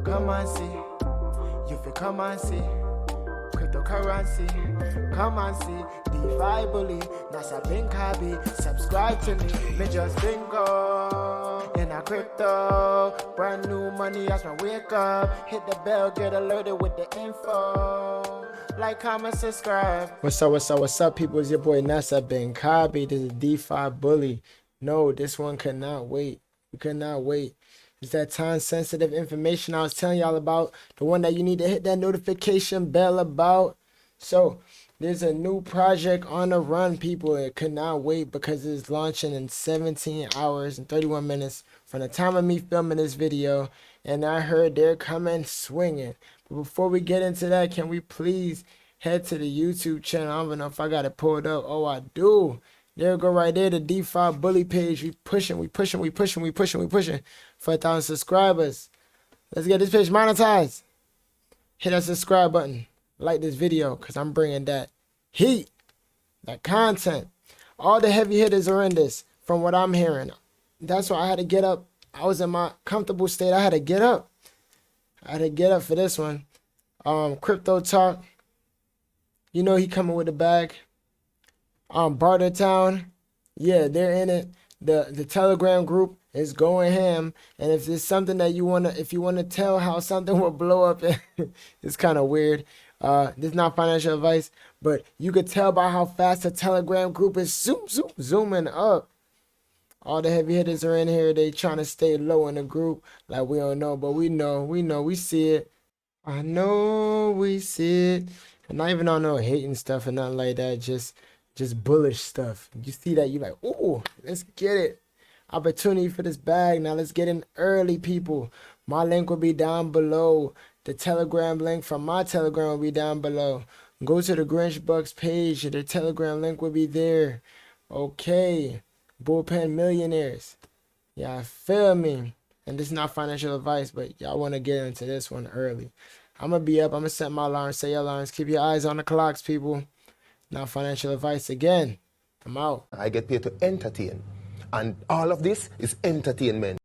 come and see. You feel come and see. Cryptocurrency, come and see. DeFi bully, Nasa Bink hobby. Subscribe to me, me just bingo. In a crypto, brand new money as I wake up. Hit the bell, get alerted with the info. Like, comment, subscribe. What's up, people? It's your boy Nasa Bink hobby. This is DeFi bully. No, this one could not wait. We could not wait. It's that time-sensitive information I was telling y'all about. The one that you need to hit that notification bell about. So, there's a new project on the run, people. It could not wait because it's launching in 17 hours and 31 minutes from the time of me filming this video. And I heard they're coming swinging. But before we get into that, can we please head to the YouTube channel? I don't know if I got it pulled up. Oh, I do. There we go right there, the DeFi bully page. We pushing. 4,000 subscribers. Let's get this page monetized. Hit that subscribe button. Like this video, because I'm bringing that heat, that content. All the heavy hitters are in this, from what I'm hearing. That's why I had to get up. I was in my comfortable state. I had to get up. For this one. Crypto Talk. You know he coming with the bag. Barter Town, yeah, they're in it. The Telegram group is going ham, and if there's something that if you wanna tell how something will blow up, it's kind of weird. This is not financial advice, but you could tell by how fast the Telegram group is zooming up. All the heavy hitters are in here. They trying to stay low in the group, like we don't know, but we know, we see it. I know we see it, and not even on no hating stuff and nothing like that. Just bullish stuff. You see that, you like, ooh, let's get it. Opportunity for this bag. Now let's get in early, people. My link will be down below. The Telegram link from my Telegram will be down below. Go to the Grinch Bucks page. The Telegram link will be there. Okay. Bullpen millionaires. Yeah, feel me. And this is not financial advice, but y'all want to get into this one early. I'm going to be up. I'm going to set my alarm. Set your alarms. Keep your eyes on the clocks, people. Not financial advice again. I'm out. I get paid to entertain. And all of this is entertainment.